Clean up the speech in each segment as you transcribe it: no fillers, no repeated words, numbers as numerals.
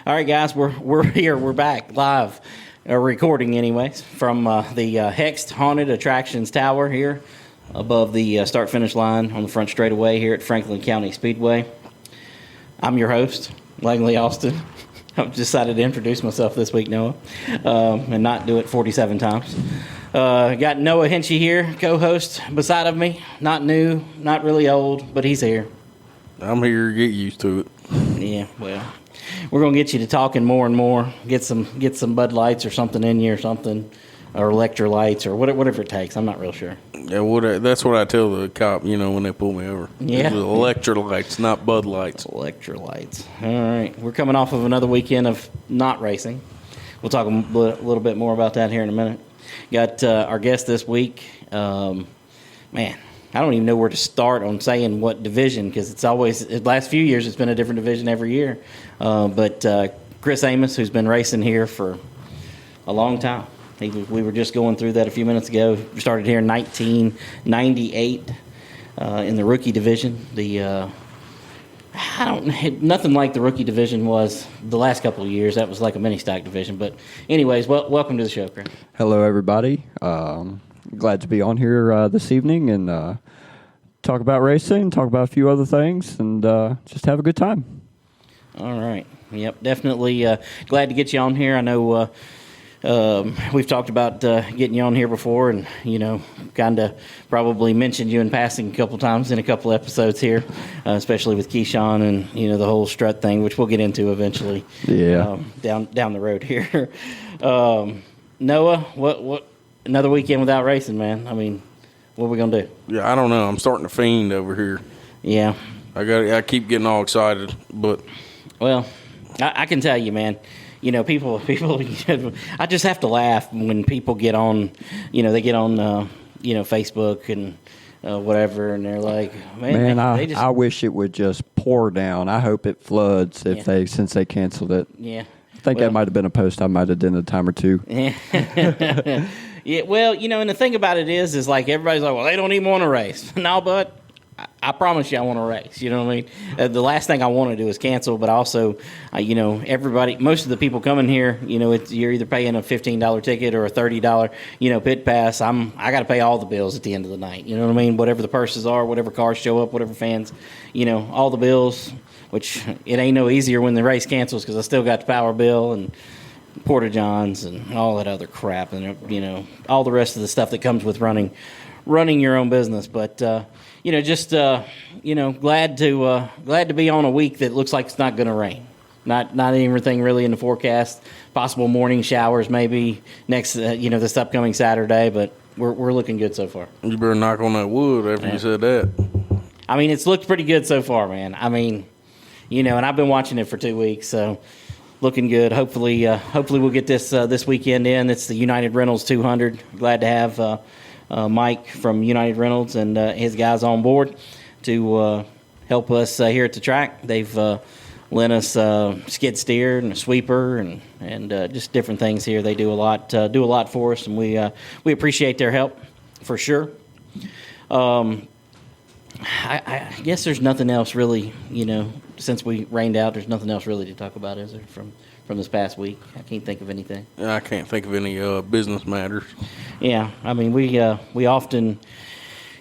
All right, guys, we're here. We're back live, recording anyways, from the Hexed Haunted Attractions Tower here above the start-finish line on the front straightaway here at Franklin County Speedway. I'm your host, Langley Austin. I've decided to introduce myself this week, Noah, and not do it 47 times. Got Noah Hinchee here, co-host beside of me. Not new, not really old, but he's here. I'm here to get used to it. Yeah, well, we're gonna get you to talking more and more. Get some Bud Lights or something in you or something, or electrolytes or whatever it takes. I'm not real sure. Yeah, that's what I tell the cop. When they pull me over. Yeah, it's electrolytes, not Bud Lights. Electrolytes. All right, we're coming off of another weekend of not racing. We'll talk a little bit more about that here in a minute. Got our guest this week. Man, I don't even know where to start on saying what division, because it's always, the last few years, it's been a different division every year. But Chris Amos, who's been racing here for a long time. We were just going through that a few minutes ago. We started here in 1998 in the rookie division. Nothing like the rookie division was the last couple of years. That was like a mini stock division. But anyways, welcome to the show, Chris. Hello, everybody. Glad to be on here this evening and talk about racing, talk about a few other things, and just have a good time. All right. Yep, definitely glad to get you on here. I know we've talked about getting you on here before, and, kind of probably mentioned you in passing a couple times in a couple episodes here, especially with Keyshawn and, the whole strut thing, which we'll get into eventually. Yeah. Down the road here. Noah, what another weekend without racing, man. I mean, what are we going to do? Yeah, I don't know. I'm starting to fiend over here. Yeah. I keep getting all excited, but. Well, I can tell you, man. People. I just have to laugh when people get on. They get on. Facebook and whatever, and they're like, "Man, I wish it would just pour down. I hope it floods since they canceled it." Yeah, I think that might have been a post I might have done a time or two. Yeah. Yeah. Well, and the thing about it is like everybody's like, "Well, they don't even want to race." No, but I promise you, I want to race. You know what I mean? The last thing I want to do is cancel, but also, everybody, most of the people coming here, you're either paying a $15 ticket or a $30, pit pass. I got to pay all the bills at the end of the night. You know what I mean? Whatever the purses are, whatever cars show up, whatever fans, all the bills. Which it ain't no easier when the race cancels, because I still got the power bill and Porta Johns and all that other crap, and all the rest of the stuff that comes with running your own business. But glad to be on a week that looks like it's not going to rain. Not anything really in the forecast. Possible morning showers maybe next this upcoming Saturday, but we're looking good so far. You better knock on that wood after you said that. I mean, it's looked pretty good so far, man. I mean, and I've been watching it for 2 weeks, so looking good. Hopefully we'll get this weekend in. It's the United Rentals 200. Glad to have Mike from United Reynolds and his guys on board to help us here at the track. They've lent us skid steer and a sweeper and just different things here. They do a lot for us, and we appreciate their help for sure. I guess there's nothing else really, since we rained out. There's nothing else really to talk about, is there, from this past week? I can't think of anything. I can't think of any business matters. Yeah, I mean, we often,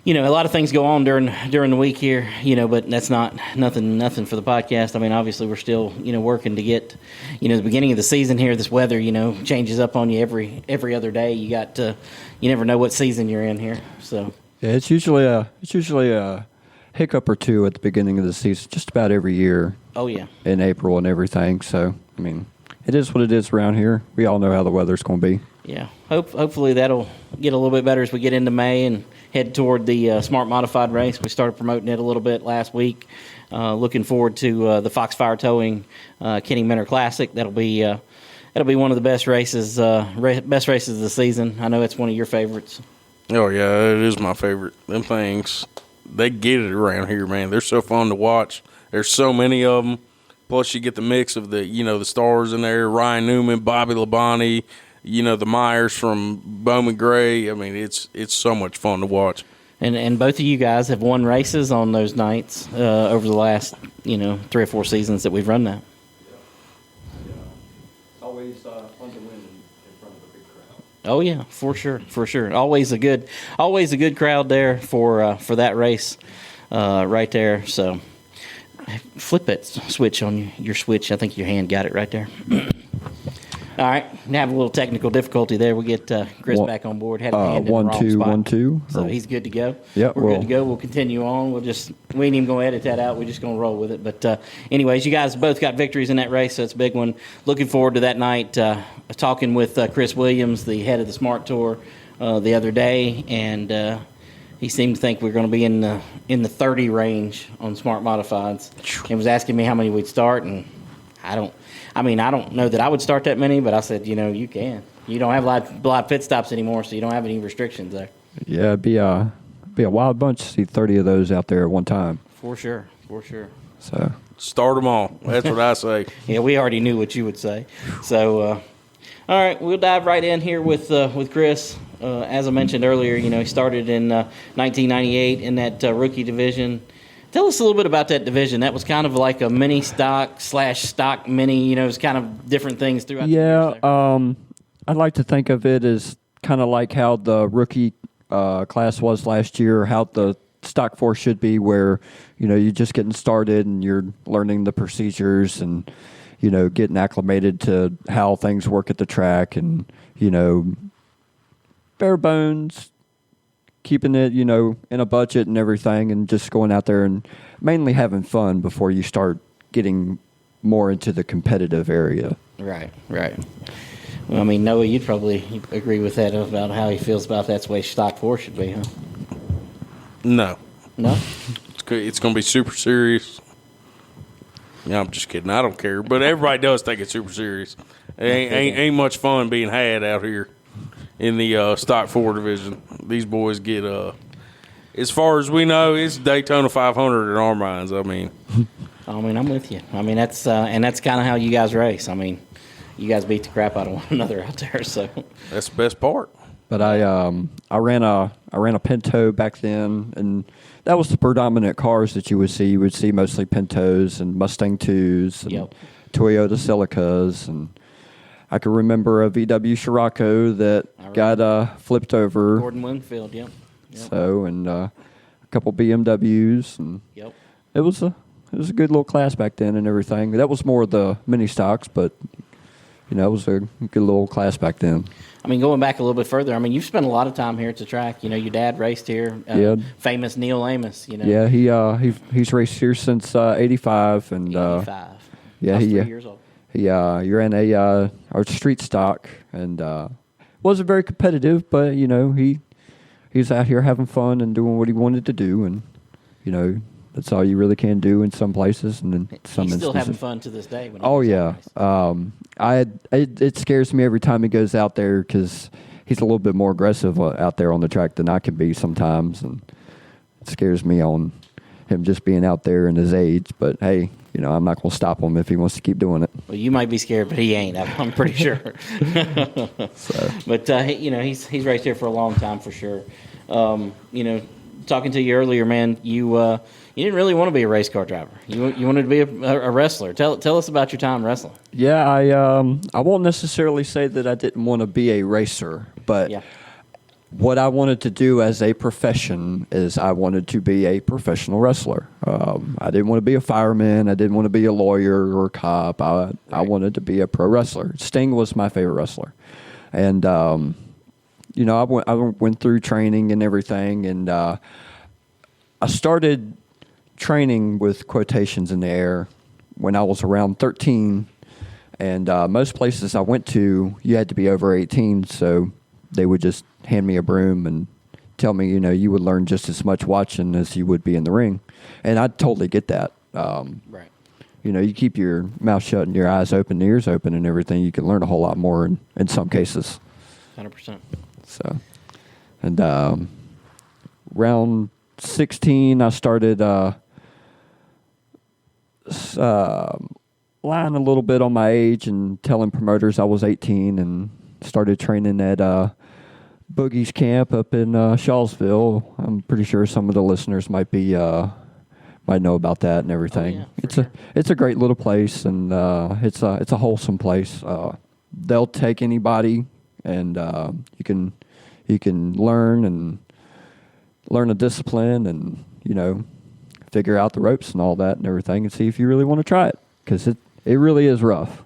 a lot of things go on during the week here, but that's nothing for the podcast. I mean, obviously we're still, working to get, the beginning of the season here. This weather, changes up on you every other day. You never know what season you're in here. So yeah, it's usually a hiccup or two at the beginning of the season, just about every year. Oh yeah, in April and everything. So I mean, it is what it is around here. We all know how the weather's going to be. Yeah, hopefully that'll get a little bit better as we get into May and head toward the Smart Modified race. We started promoting it a little bit last week. Looking forward to the Foxfire Towing Kenny Minter Classic. That'll be one of the best races of the season. I know it's one of your favorites. Oh yeah, it is my favorite. Them things, they get it around here, man. They're so fun to watch. There's so many of them. Plus, you get the mix of the stars in there: Ryan Newman, Bobby Labonte, the Myers from Bowman Gray. I mean, it's so much fun to watch. And both of you guys have won races on those nights over the last 3 or 4 seasons that we've run that. always fun to win in front of a big crowd. Oh yeah, for sure. Always a good crowd there for that race, right there. So flip that switch on your switch. I think your hand got it right there. All right, now have a little technical difficulty there. We'll get Chris back on board. Had a hand in the wrong spot. 1 2. So he's good to go. Yeah, we're good to go. We'll continue on. We ain't even going to edit that out. We're just going to roll with it. But anyways, you guys both got victories in that race, so it's a big one. Looking forward to that night. Talking with Chris Williams, the head of the Smart Tour, the other day, and he seemed to think we were going to be in the 30 range on Smart Modifieds. He was asking me how many we'd start, and I don't know that I would start that many, but I said, you can. You don't have a lot of pit stops anymore, so you don't have any restrictions there. Yeah, it'd be a wild bunch to see 30 of those out there at one time. For sure. So Start them all. That's what I say. Yeah, we already knew what you would say. So, all right, we'll dive right in here with Chris. As I mentioned earlier, he started in 1998 in that rookie division. Tell us a little bit about that division. That was kind of like a mini stock / stock mini. It was kind of different things throughout. Yeah, I'd like to think of it as kind of like how the rookie class was last year, how the stock 4 should be, where you're just getting started and you're learning the procedures and getting acclimated to how things work at the track, and bare bones. Keeping it, in a budget and everything, and just going out there and mainly having fun before you start getting more into the competitive area. Right. Well, Noah, you'd probably agree with that about how he feels about that's the way stock 4 should be, huh? No. No? It's going to be super serious. No, I'm just kidding. I don't care. But everybody does take it super serious. Ain't much fun being had out here in the stock 4 division. These boys get, as far as we know, it's Daytona 500 in our minds. I'm with you. That's and that's kind of how you guys race. You guys beat the crap out of one another out there. So that's the best part. But I ran a Pinto back then, and that was the predominant cars that you would see. You would see mostly Pintos and Mustang 2s and Toyota Silicas, and I can remember a VW Scirocco that got flipped over. Gordon Wingfield, yep. So, and a couple BMWs, and it was a good little class back then and everything. That was more the mini stocks, but it was a good little class back then. Going back a little bit further, you've spent a lot of time here at the track. Your dad raced here. Famous Neil Amos. Yeah, he's raced here since '85, and 85. Yeah, he 3 years old. He ran our street stock, and wasn't very competitive, but he's out here having fun and doing what he wanted to do, and that's all you really can do in some places, and in some He's instances. still having fun to this day. When it scares me every time he goes out there, because he's a little bit more aggressive out there on the track than I can be sometimes, and it scares me on him just being out there and his age. But hey, I'm not going to stop him if he wants to keep doing it. Well, you might be scared, but he ain't. I'm pretty sure. But he's raced here for a long time for sure. Talking to you earlier, man, you didn't really want to be a race car driver. You wanted to be a wrestler. Tell us about your time wrestling. Yeah, I won't necessarily say that I didn't want to be a racer, but what I wanted to do as a profession is I wanted to be a professional wrestler. I didn't want to be a fireman. I didn't want to be a lawyer or a cop. I wanted to be a pro wrestler. Sting was my favorite wrestler. And, I went through training and everything, and I started training with quotations in the air when I was around 13. And most places I went to, you had to be over 18, so they would just hand me a broom and tell me, you would learn just as much watching as you would be in the ring. And I totally get that. Right. You keep your mouth shut and your eyes open, ears open and everything, you can learn a whole lot more in some cases. 100%. So, and around 16, I started lying a little bit on my age and telling promoters I was 18, and started training at Boogie's camp up in Shawsville. I'm pretty sure some of the listeners might know about that and everything. Oh, yeah, it's a great little place, and it's a wholesome place. they'll take anybody, and you can learn a discipline, and figure out the ropes and all that and everything, and see if you really want to try it, because it really is rough.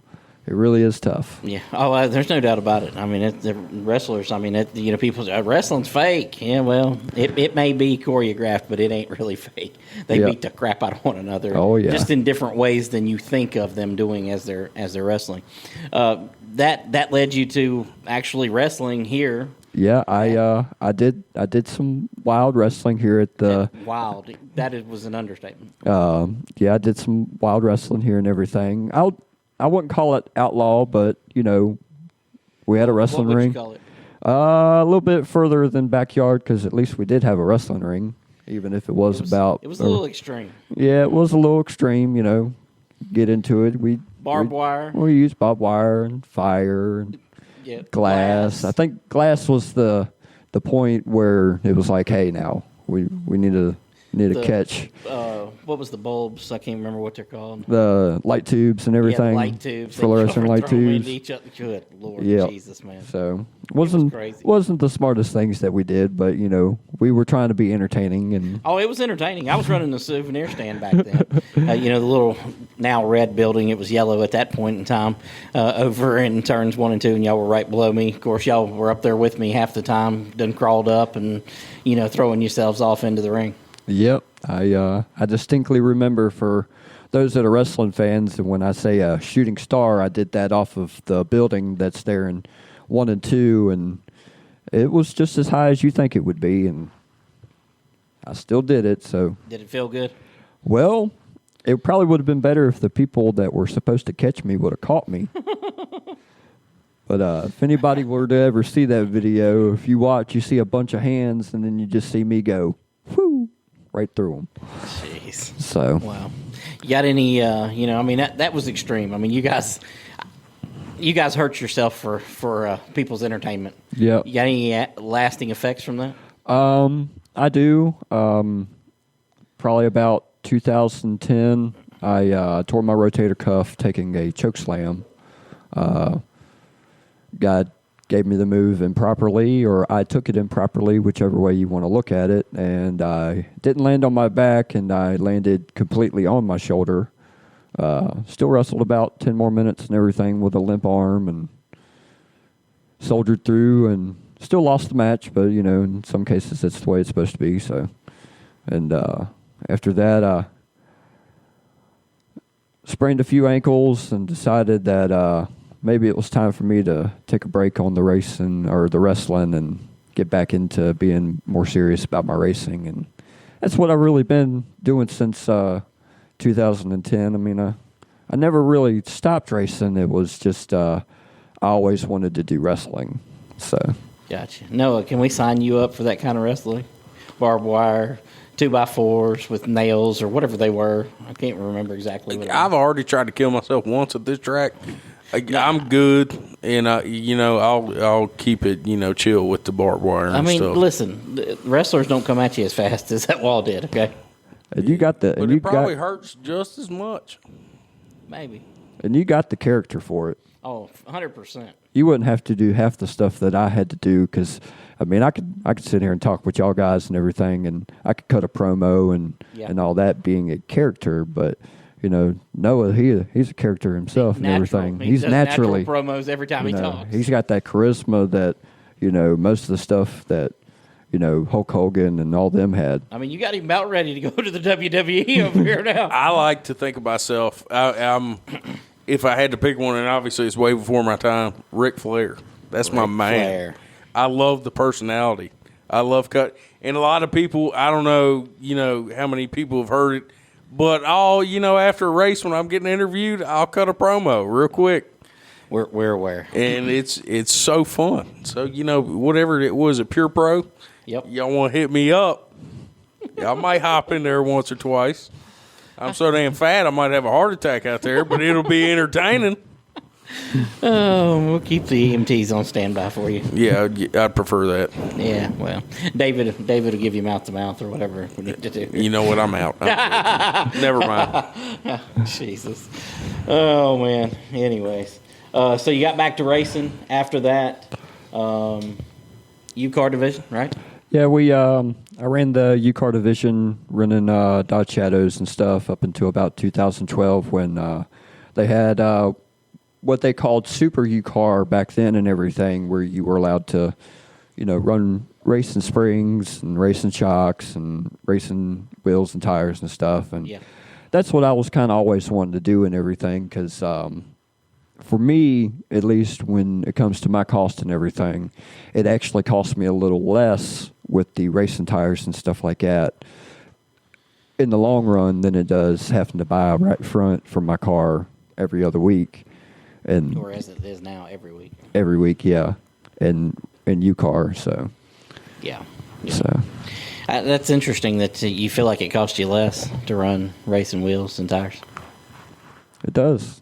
It really is tough. Yeah. Oh, there's no doubt about it. I mean, the wrestlers. I mean, people say wrestling's fake. Yeah. Well, it may be choreographed, but it ain't really fake. They beat the crap out of one another. Oh yeah. Just in different ways than you think of them doing as they're wrestling. That led you to actually wrestling here. Yeah, I did some wild wrestling here at the wild. Was an understatement. Yeah, I did some wild wrestling here and everything. I wouldn't call it outlaw, but we had a wrestling ring. What would you A call it? little bit further than backyard, because at least we did have a wrestling ring, even if it was about. It was a little extreme. Yeah, it was a little extreme. Get into it. Barbed wire. We used barbed wire and fire and glass. I think glass was the point where it was like, hey, now we need to catch. What was the bulbs? I can't remember what they're called. The light tubes and everything. Yeah, light tubes. Fluorescent light tubes. Each other. Good Lord, Jesus, man. So crazy. wasn't the smartest things that we did, but we were trying to be entertaining. And it was entertaining. I was running the souvenir stand back then. The little now red building. It was yellow at that point in time. Over in turns 1 and 2, and y'all were right below me. Of course, y'all were up there with me half the time. Done crawled up and throwing yourselves off into the ring. Yep, I distinctly remember, for those that are wrestling fans, and when I say a shooting star, I did that off of the building that's there in 1 and 2, and it was just as high as you think it would be, and I still did it. So did it feel good? Well, it probably would have been better if the people that were supposed to catch me would have caught me. But if anybody were to ever see that video, if you watch, you see a bunch of hands, and then you just see me go, whoo, right through them. Jeez. So. Wow. You got any, that was extreme. I mean, you guys hurt yourself for people's entertainment. Yeah. You got any lasting effects from that? I do. Probably about 2010, I tore my rotator cuff taking a choke slam. God gave me the move improperly, or I took it improperly, whichever way you want to look at it, and I didn't land on my back, and I landed completely on my shoulder. Still wrestled about 10 more minutes and everything with a limp arm, and soldiered through, and still lost the match, but, in some cases it's the way it's supposed to be. So, and after that, I sprained a few ankles and decided that maybe it was time for me to take a break on the racing or the wrestling and get back into being more serious about my racing. And that's what I've really been doing since 2010. I mean, I never really stopped racing. It was just I always wanted to do wrestling. So. Gotcha. Noah, can we sign you up for that kind of wrestling? Barbed wire, 2x4s with nails or whatever they were. I can't remember exactly what I've already tried to kill myself once at this track. I'm good, and I'll keep it, chill with the barbed wire and stuff. Listen, the wrestlers don't come at you as fast as that wall did, okay? And you got the, but it probably hurts just as much. Maybe. And you got the character for it. Oh, 100%. You wouldn't have to do half the stuff that I had to do, because, I could sit here and talk with y'all guys and everything, and I could cut a promo and all that being a character, but Noah, he's a character himself and everything. He he's does naturally natural promos every time he talks. He's got that charisma that most of the stuff that Hulk Hogan and all them had. I mean, you got him about ready to go to the WWE over here now. I like to think of myself. I'm if I had to pick one, and obviously it's way before my time, Ric Flair. That's my man. Flair. I love the personality. I love cut. And a lot of people, I don't know, how many people have heard it, but after a race when I'm getting interviewed, I'll cut a promo real quick. We're aware. And it's so fun. So, whatever it was at Pure Pro, yep. Y'all want to hit me up, I might hop in there once or twice. I'm so damn fat I might have a heart attack out there, but it'll be entertaining. Oh, we'll keep the EMTs on standby for you. Yeah, I'd prefer that. Yeah, well, David will give you mouth to mouth or whatever we need to do. You know what? I'm out. Never mind. Jesus. Oh man. Anyways, So you got back to racing after that. U-Car division, right? Yeah, I ran the U-Car division, running Dodge Shadows and stuff up until about 2012 when they had what they called Super U-Car back then and everything, where you were allowed to, run racing springs and racing shocks and racing wheels and tires and stuff. And that's what I was kind of always wanting to do and everything, because for me, at least when it comes to my cost and everything, it actually costs me a little less with the racing tires and stuff like that in the long run than it does having to buy right front for my car every other week. And or as it is now, every week. Every week, yeah. And U-Car, so. Yeah. So. That's interesting that you feel like it costs you less to run racing wheels and tires. It does.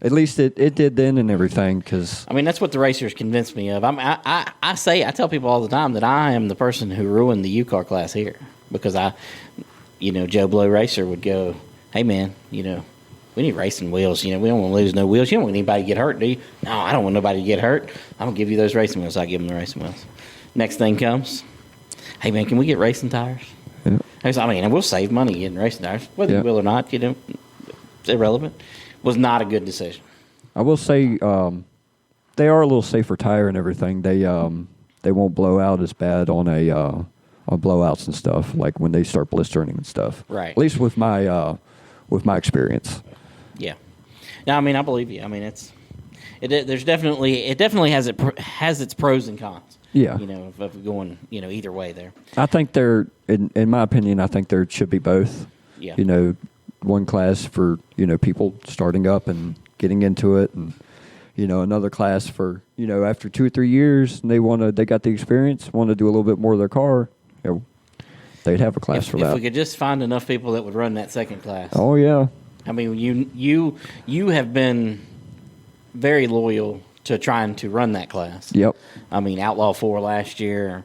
At least it did then and everything, because... I mean, that's what the racers convinced me of. I tell people all the time that I am the person who ruined the U-Car class here, because Joe Blow Racer would go, hey, man, we need racing wheels. We don't want to lose no wheels. You don't want anybody to get hurt, do you? No, I don't want nobody to get hurt. I'm going to give you those racing wheels. I give them the racing wheels. Next thing comes, hey, man, can we get racing tires? Yeah. I mean, we'll save money getting racing tires, whether you will or not. It's irrelevant. Was not a good decision. I will say they are a little safer tire and everything. They won't blow out as bad on blowouts and stuff, like when they start blistering and stuff. Right. At least with my experience. Yeah. No, I mean, I believe you. I mean, it definitely has its pros and cons. Yeah. Of going either way there. I think in my opinion, I think there should be both. Yeah. One class for people starting up and getting into it, and another class for after 2 or 3 years and they got the experience, want to do a little bit more of their car. They'd have a class for that. If we could just find enough people that would run that second class. Oh yeah. I mean, you have been very loyal to trying to run that class. Yep. I mean, Outlaw 4 last year.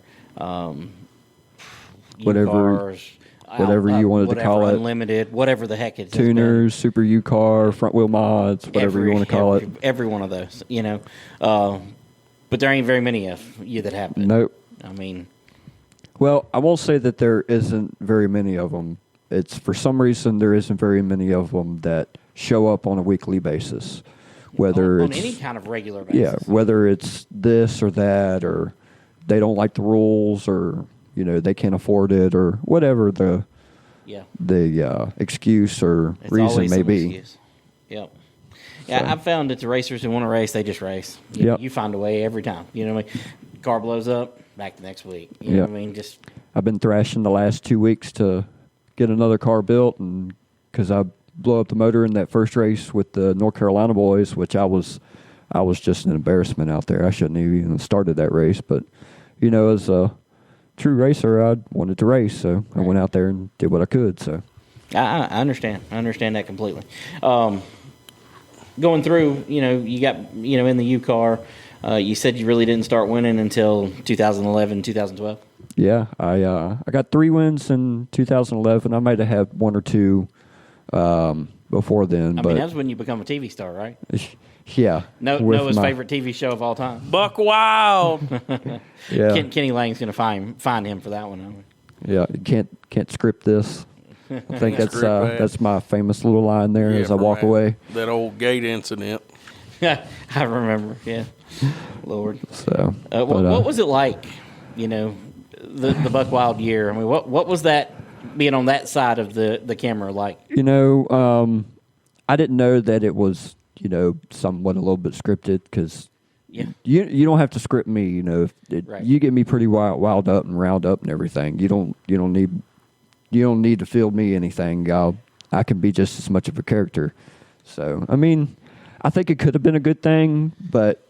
Whatever you wanted to call it. Unlimited, whatever the heck it is. Tuners, Super U-Car, front wheel mods, whatever you want to call it. Every one of those, But there ain't very many of you that have it. Nope. I mean. Well, I won't say that there isn't very many of them. It's for some reason there isn't very many of them that show up on a weekly basis. Whether on it's any kind of regular basis. Yeah, whether it's this or that, or they don't like the rules, or they can't afford it, or whatever the excuse or it's reason may be. Excuse. Yep. Yeah, I've found that the racers who want to race, they just race. You find a way every time. You know what I mean? Car blows up, back to next week. You know what I mean? I've been thrashing the last 2 weeks to get another car built, and because I blew up the motor in that first race with the North Carolina boys, which I was just an embarrassment out there. I shouldn't have even started that race, but as a true racer, I wanted to race, so I went out there and did what I could. So I understand. I understand that completely. Going through, you got, in the U-Car, you said you really didn't start winning until 2011, 2012? Yeah, I got 3 wins in 2011. I might have had 1 or 2 before then. I mean, that was when you become a TV star, right? Yeah. Noah's favorite TV show of all time. Buck Wild. Yeah. Kenny Lang's going to find him for that one. Yeah, you can't script this. I think that's my famous little line there as I walk away. That old gate incident. I remember. Yeah. Lord. So, what was it like? The Buck Wild year. I mean, what was that being on that side of the camera like? I didn't know that it was somewhat a little bit scripted, because you don't have to script me. Right. You get me pretty wild up and riled up and everything. You don't need to feel me anything. I can be just as much of a character. So I mean, I think it could have been a good thing, but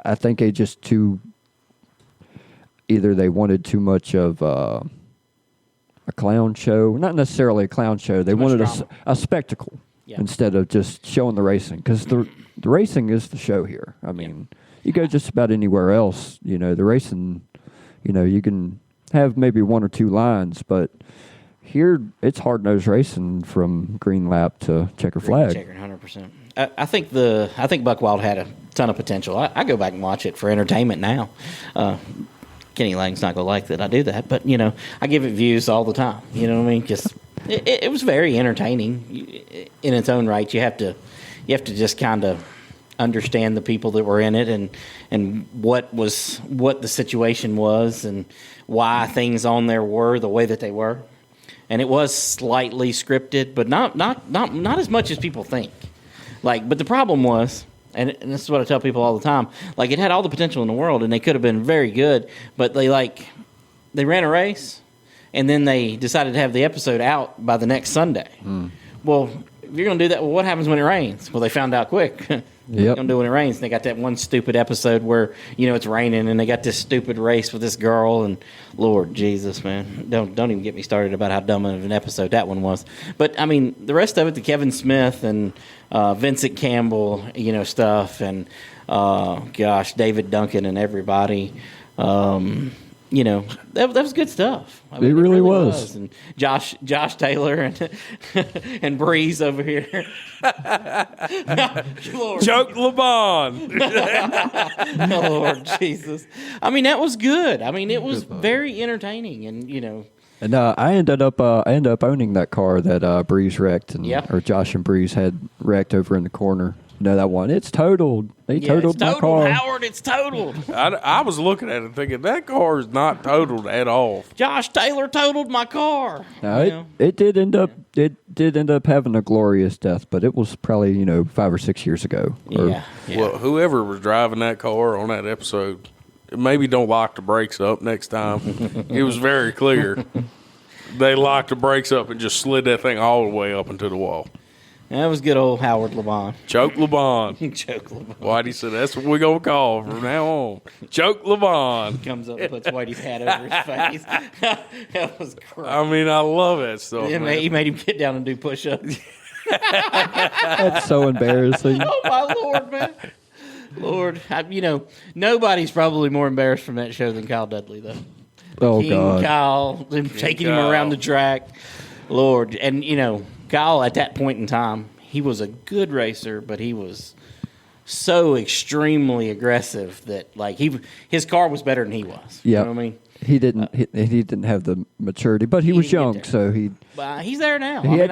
I think either they wanted too much of a clown show, not necessarily a clown show. They wanted a spectacle. Yeah. Instead of just showing the racing, because the racing is the show here. I mean, you go just about anywhere else, the racing, you can have maybe 1 or 2 lines, but here it's hard nosed racing from green lap to checker flag. Checker, 100%. I think Buck Wild had a ton of potential. I go back and watch it for entertainment now. Kenny Lang's not gonna like that I do that, but I give it views all the time. You know what I mean? Just it was very entertaining in its own right. You have to just kind of understand the people that were in it and what the situation was and why things on there were the way that they were. And it was slightly scripted, but not as much as people think. But the problem was, and this is what I tell people all the time, it had all the potential in the world and they could have been very good, but they ran a race and then they decided to have the episode out by the next Sunday. Well, if you're going to do that, well, what happens when it rains? Well, they found out quick. Yep. Going to do when it rains. And they got that one stupid episode where, it's raining and they got this stupid race with this girl and Lord Jesus, man. Don't even get me started about how dumb of an episode that one was. But, I mean, the rest of it, the Kevin Smith and Vincent Campbell, stuff and, David Duncan and everybody, that was good stuff. I mean, it really was. And Josh Taylor and Breeze over here. Choke LeBon. Lord Jesus. I mean, that was good. I mean, it was very entertaining, and And I ended up owning that car that Breeze wrecked, or Josh and Breeze had wrecked over in the corner. That one. It's totaled. They totaled my car. Howard, it's totaled. I was looking at it thinking, that car is not totaled at all. Josh Taylor totaled my car. No, it did end up having a glorious death, but it was probably 5 or 6 years ago. Yeah. Well, whoever was driving that car on that episode, maybe don't lock the brakes up next time. It was very clear. They locked the brakes up and just slid that thing all the way up into the wall. That was good old Howard LeBon. Choke LeBon. Choke LeBon. Whitey said, that's what we're going to call from now on. Choke LeBon. Comes up and puts Whitey's hat over his face. That was great. I mean, I love that stuff, He made him get down and do push-ups. That's so embarrassing. Oh, my Lord, man. Lord. Nobody's probably more embarrassed from that show than Kyle Dudley, though. Oh, King God. Kyle, taking him around the track. Lord. And, Kyle, at that point in time, he was a good racer, but he was so extremely aggressive that his car was better than he was. Yeah, you know what I mean, he didn't have the maturity, but he was young, so he. He's there now. I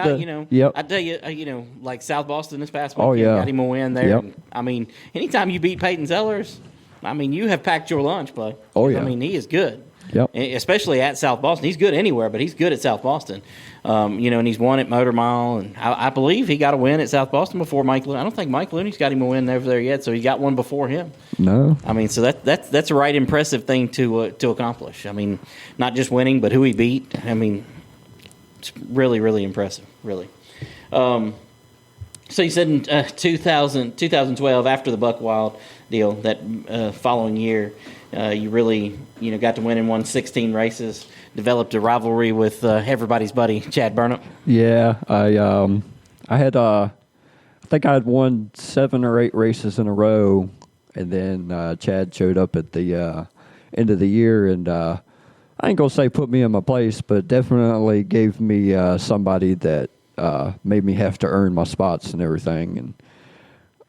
tell you, like South Boston this past weekend, got him a win there. Yep. And, I mean, anytime you beat Peyton Zellers, I mean, you have packed your lunch, bud. Oh yeah. I mean, he is good. Yep. Especially at South Boston. He's good anywhere, but he's good at South Boston. And he's won at Motor Mile. And I believe he got a win at South Boston before Mike Looney. I don't think Mike Looney's got him a win over there yet, so he got one before him. No. I mean, so that's a right impressive thing to accomplish. I mean, not just winning, but who he beat. I mean, it's really, really impressive, really. So you said in 2012, after the Buck Wild deal, that following year, you really got to win and won 16 races, developed a rivalry with everybody's buddy Chad Burnham. Yeah, I think I had won 7 or 8 races in a row, and then Chad showed up at the end of the year, and I ain't gonna say put me in my place, but definitely gave me somebody that made me have to earn my spots and everything. And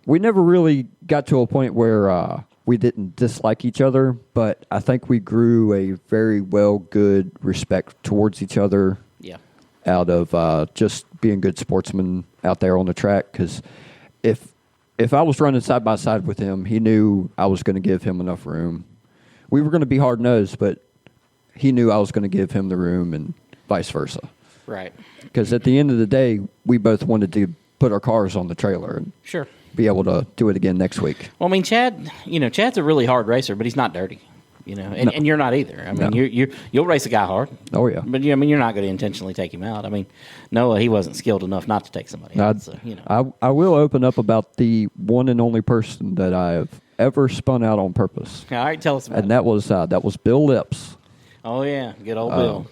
we never really got to a point where we didn't dislike each other, but I think we grew a very good respect towards each other. Yeah. Out of just being good sportsmen out there on the track. Because if I was running side by side with him, he knew I was going to give him enough room. We were going to be hard nosed, but he knew I was going to give him the room, and vice versa. Right. Because at the end of the day, we both wanted to put our cars on the trailer and sure be able to do it again next week. Well, I mean, Chad's a really hard racer, but he's not dirty. And you're not either. I mean, you'll race a guy hard. Oh yeah. But I mean, you're not going to intentionally take him out. I mean, Noah, he wasn't skilled enough not to take somebody out. So, I will open up about the one and only person that I have ever spun out on purpose. All right, tell us about it. And that was Bill Lips. Oh yeah, good old Bill.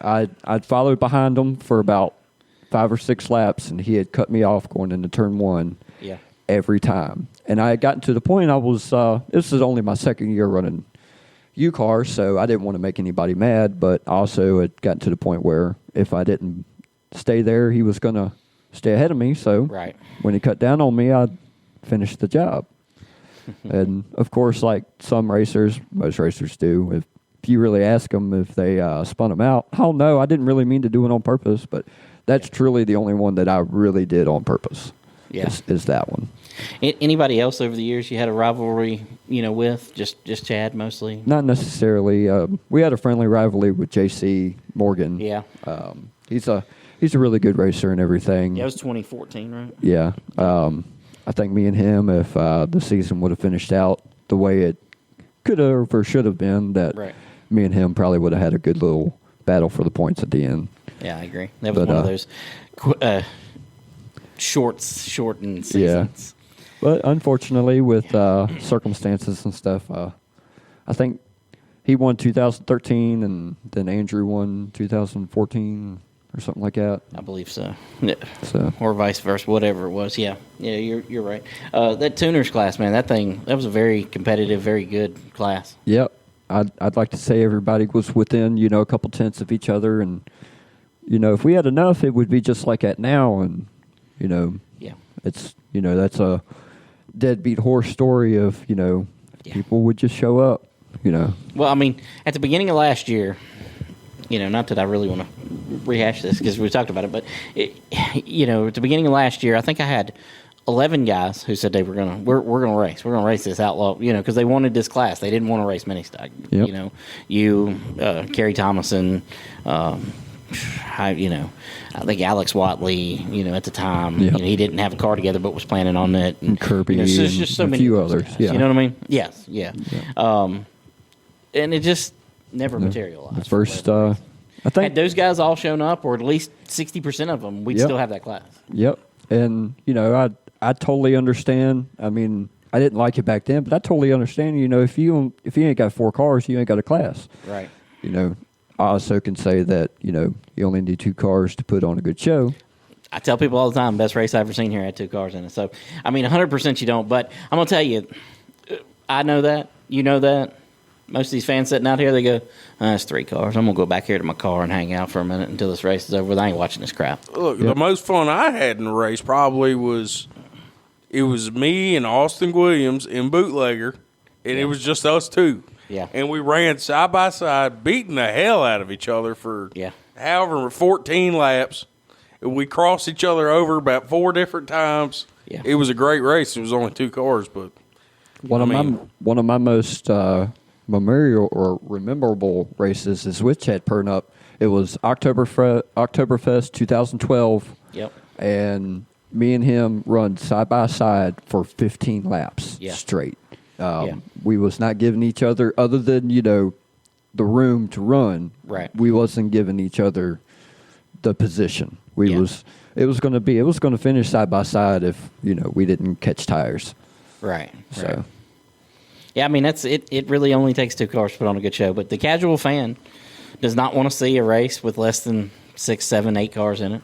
I'd followed behind him for about 5 or 6 laps, and he had cut me off going into turn 1. Yeah. Every time. And I had gotten to the point this is only my second year running U-Car, so I didn't want to make anybody mad, but also it got to the point where if I didn't stay there, he was going to stay ahead of me. So Right. when he cut down on me, I finished the job. And, of course, like some racers, most racers do, if you really ask them if they spun them out, oh, no, I didn't really mean to do it on purpose, but that's truly the only one that I really did on purpose. Yeah. Is that one. Anybody else over the years you had a rivalry, with? Just Chad mostly? Not necessarily. We had a friendly rivalry with JC Morgan. Yeah. He's a really good racer and everything. Yeah, it was 2014, right? Yeah. I think me and him, if the season would have finished out the way it could have or should have been, that Right. me and him probably would have had a good little battle for the points at the end. Yeah, I agree. That was But, one of those shortened seasons. Yeah. But unfortunately, with circumstances and stuff, I think he won 2013, and then Andrew won 2014 or something like that. I believe so. Yeah. So Or vice versa, whatever it was. Yeah, you're right. That tuners class, man, that was a very competitive, very good class. yep, I'd like to say everybody was within a couple tenths of each other, and if we had enough, it would be just like that now, and Yeah. it's that's a deadbeat horse story of people would just show up. Well, I mean, at the beginning of last year, not that I really want to rehash this because we talked about it, but at the beginning of last year, I think I had 11 guys who said we're gonna race this outlaw, because they wanted this class. They didn't want to race mini stock. Yep. Kerry Thomason, I think Alex Watley, at the time, Yep. he didn't have a car together but was planning on it. And Kirby there's and just so a many few of those others, guys, yeah. You know what I mean? Yes, yeah. Yeah. And it just never materialized. The first, for whatever I think. had those guys all shown up, or at least 60% of them, we'd Yep. still have that class. Yep. And I totally understand. I mean, I didn't like it back then, but I totally understand. If you ain't got 4 cars, you ain't got a class. Right. I also can say that you only need 2 cars to put on a good show. I tell people all the time, best race I've ever seen here had 2 cars in it. So, 100% you don't. But I'm going to tell you, I know that. You know that. Most of these fans sitting out here, they go, it's 3 cars. I'm going to go back here to my car and hang out for a minute until this race is over with. I ain't watching this crap. Look, the most fun I had in the race probably was me and Austin Williams in Bootlegger, and it was just us two. Yeah. And we ran side by side, beating the hell out of each other for however 14 laps. And we crossed each other over about 4 different times. Yeah. It was a great race. It was only 2 cars, but One of my most memorial or rememberable races is with Chad Pernup. It was Oktoberfest 2012. Yep. And me and him run side by side for 15 laps Yeah. straight. We was not giving each other, other than the room to run. Right. We wasn't giving each other the position. Yeah. It was going to finish side by side if we didn't catch tires. Right. So. Right. Yeah, that's it. It really only takes 2 cars to put on a good show. But the casual fan does not want to see a race with less than 6, 7, 8 cars in it.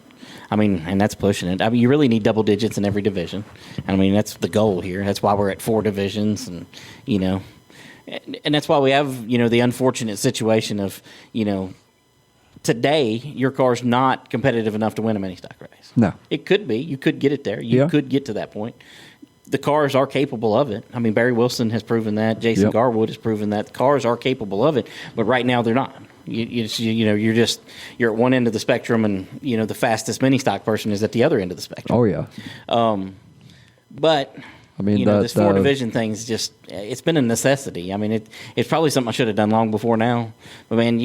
And that's pushing it. You really need double digits in every division. That's the goal here. That's why we're at 4 divisions, and and that's why we have the unfortunate situation of today your car's not competitive enough to win a mini stock race. No, it could be. You could get it there. You could get to that point. The cars are capable of it. Barry Wilson has proven that. Jason Garwood has proven that. The cars are capable of it, but right now they're not. You're at one end of the spectrum, and the fastest mini stock person is at the other end of the spectrum. Oh yeah. But this 4 division thing's just, it's been a necessity. It's probably something I should have done long before now. But man,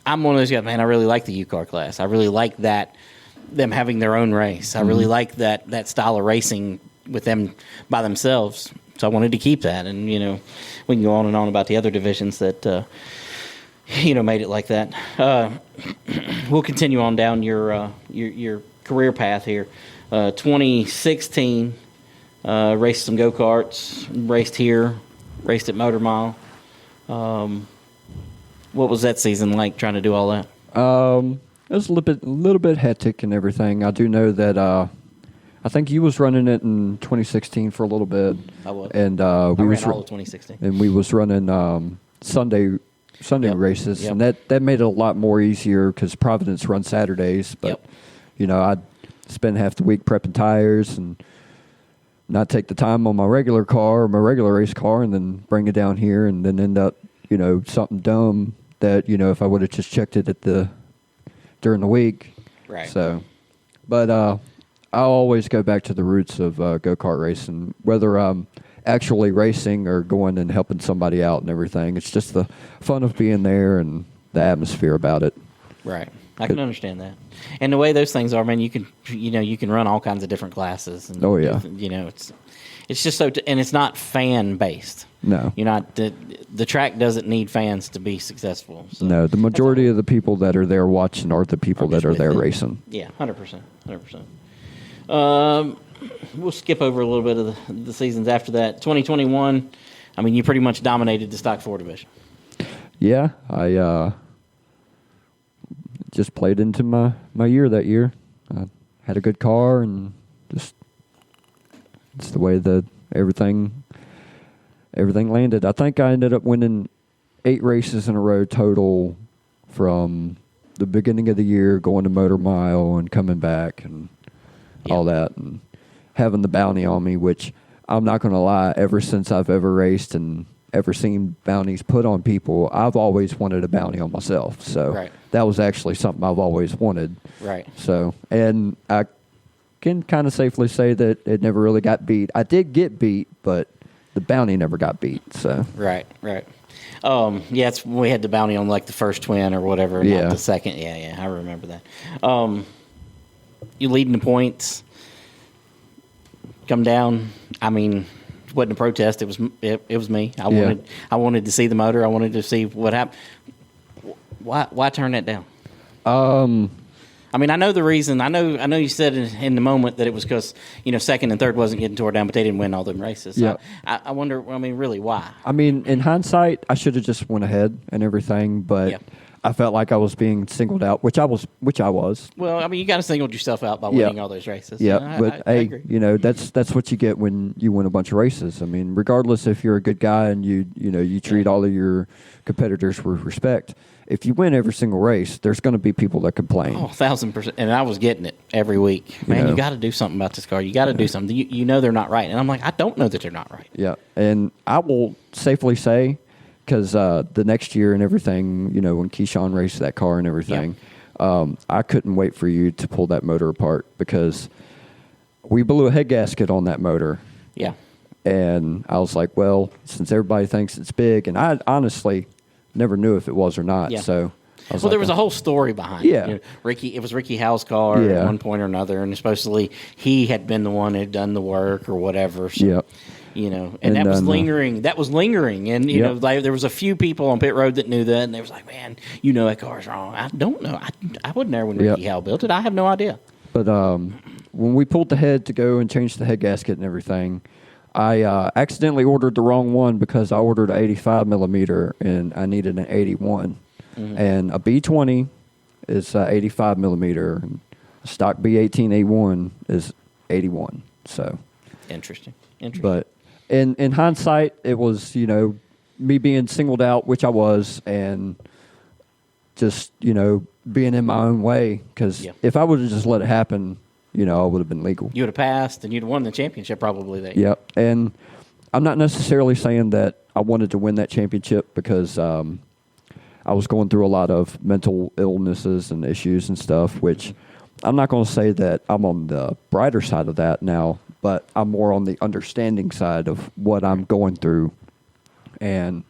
I'm one of those guys. Man, I really like the U-Car class. I really like that. Them having their own race. I really like that style of racing with them by themselves. So I wanted to keep that, and we can go on and on about the other divisions that made it like that. We'll continue on down your career path here. 2016, raced some go-karts, raced here, raced at Motor Mile. What was that season like, trying to do all that? It was a little bit hectic and everything. I do know that I I think you was running it in 2016 for a little bit. I was. And I we ran was all of 2016. and we was running Sunday Yep. races, Yep. and that made it a lot more easier because Providence runs Saturdays. But Yep. I'd spend half the week prepping tires and not take the time on my regular car or my regular race car, and then bring it down here, and then end up something dumb that if I would have just checked it during the week. Right. So, but I'll always go back to the roots of go-kart racing, whether I'm actually racing or going and helping somebody out and everything. It's just the fun of being there and the atmosphere about it. Right. I can understand that. And the way those things are, man, you can run all kinds of different classes. And, Oh, yeah. It's just so, and it's not fan based. No. The track doesn't need fans to be successful. So. No, the majority of the people that are there watching are the people that are there racing. Yeah, 100%. 100%. We'll skip over a little bit of the seasons after that. 2021, I mean, you pretty much dominated the Stock 4 division. Yeah, I just played into my year that year. I had a good car, and just it's the way that everything landed. I think I ended up winning 8 races in a row total from the beginning of the year, going to Motor Mile and coming back and all that, and having the bounty on me, which I'm not going to lie, ever since I've ever raced and ever seen bounties put on people, I've always wanted a bounty on myself. So that was actually something I've always wanted. Right. So, and I can kind of safely say that it never really got beat. I did get beat, but the bounty never got beat. So Right. Yeah, we had the bounty on like the first twin or whatever, not the second. Yeah, I remember that. You leading the points, come down. I mean, it wasn't a protest. It was me. I wanted to see the motor. I wanted to see what happened. Why turn that down? I mean, I know the reason. I know you said in the moment that it was because second and third wasn't getting tore down, but they didn't win all them races. Yeah. I wonder. I mean, really, why? I mean, in hindsight, I should have just went ahead and everything, but I felt like I was being singled out, which I was. Well, I mean, you got to singled yourself out by winning all those races. Yeah, but I agree. that's what you get when you win a bunch of races. I mean, regardless if you're a good guy and you treat all of your competitors with respect. If you win every single race, there's going to be people that complain. Oh, 1,000%. And I was getting it every week. Man, you got to do something about this car. You got to do something. You know they're not right. And I'm like, I don't know that they're not right. Yeah, and I will safely say, because the next year and everything, when Keyshawn raced that car and everything, I couldn't wait for you to pull that motor apart because we blew a head gasket on that motor. Yeah. And I was like, well, since everybody thinks it's big, and I honestly never knew if it was or not. Yeah. So, there was a whole story behind it. It was Ricky Howe's car at one point or another, and supposedly he had been the one who had done the work or whatever. So, and that was lingering. That was lingering, and there was a few people on pit road that knew that, and they was like, "Man, that car's wrong." I don't know. I wasn't there when Ricky Howe built it. I have no idea. But when we pulled the head to go and change the head gasket and everything, I accidentally ordered the wrong one because I ordered an 85 millimeter and I needed an 81. Mm-hmm. And a B20 is 85 millimeter. And a stock B18 A1 is 81. So interesting. But in hindsight, it was me being singled out, which I was, and just being in my own way. Because if I would have just let it happen. I would have been legal. You would have passed, and you'd have won the championship probably there. Yep, and I'm not necessarily saying that I wanted to win that championship because I was going through a lot of mental illnesses and issues and stuff, which I'm not going to say that I'm on the brighter side of that now, but I'm more on the understanding side of what I'm going through. And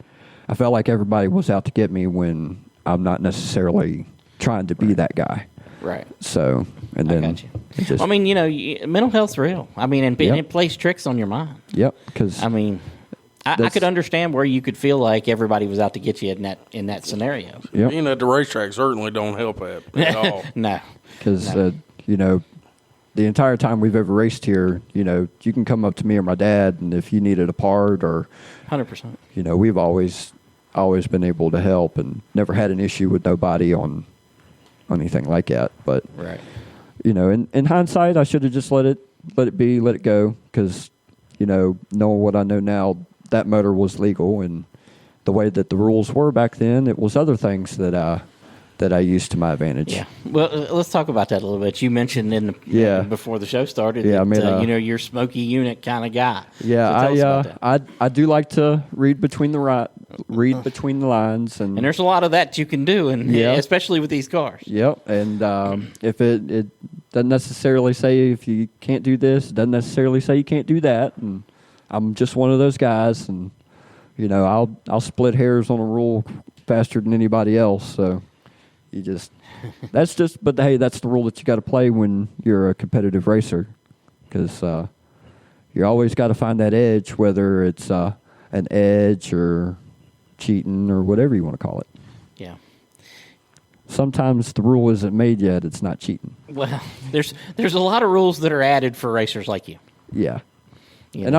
I felt like everybody was out to get me when I'm not necessarily trying to be that guy. Right. So, and then I got you. I mean, mental health's real. I mean, and it plays tricks on your mind. Yep. Because I mean, I could understand where you could feel like everybody was out to get you in that scenario. Yep. Being at the racetrack certainly don't help at all. No. Because the entire time we've ever raced here, you can come up to me or my dad, and if you needed a part or 100%, we've always been able to help and never had an issue with nobody on anything like that. But in hindsight, I should have just let it let it be, let it go, because, knowing what I know now, that motor was legal, and the way that the rules were back then, it was other things that I used to my advantage. Yeah. Well, let's talk about that a little bit. You mentioned before the show started that you're smoky unit kind of guy. Yeah, so tell us about that. I do like to read between the lines, and there's a lot of that you can do, and especially with these cars. Yep, and if it doesn't necessarily say if you can't do this, it doesn't necessarily say you can't do that, and I'm just one of those guys, and I'll split hairs on a rule faster than anybody else, so. But hey, that's the rule that you got to play when you're a competitive racer, because you always got to find that edge, whether it's an edge or cheating or whatever you want to call it. Yeah. Sometimes the rule isn't made yet; it's not cheating. Well, there's a lot of rules that are added for racers like you. Yeah, and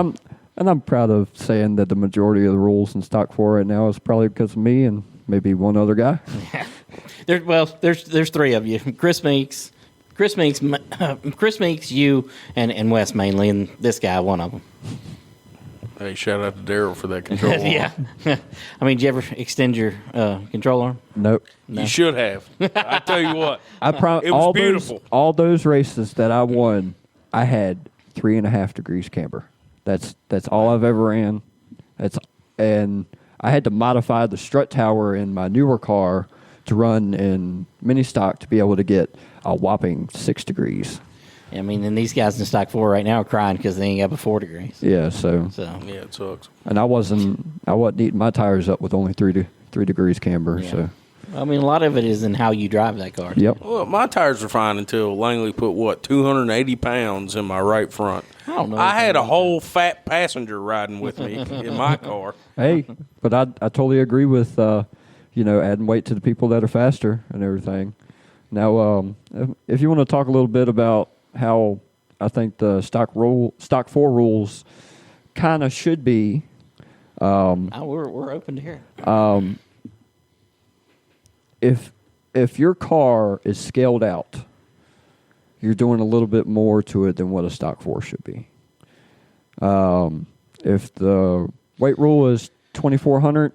I'm proud of saying that the majority of the rules in Stock 4 right now is probably because of me and maybe one other guy. There's three of you: Chris Meeks, you, and Wes mainly, and this guy, one of them. Hey, shout out to Daryl for that control arm. Yeah. I mean, did you ever extend your control arm? Nope. No. You should have. I tell you what, it was all beautiful. All those races that I won, I had 3.5 degrees camber. That's all I've ever ran. And I had to modify the strut tower in my newer car to run in mini stock to be able to get a whopping 6 degrees. I mean, and these guys in Stock 4 right now are crying because they ain't got but 4 degrees. Yeah, so yeah, it sucks. And I wasn't eating my tires up with only 3 degrees camber. Yeah. So I mean, a lot of it is in how you drive that car. Yep. Well, my tires were fine until Langley put 280 pounds in my right front. I don't know. I had a whole fat passenger riding with me in my car. Hey, but I totally agree with adding weight to the people that are faster and everything. Now, if you want to talk a little bit about how I think the Stock 4 rules kind of should be. We're open to hear it. If your car is scaled out, you're doing a little bit more to it than what a Stock 4 should be. If the weight rule is 2,400,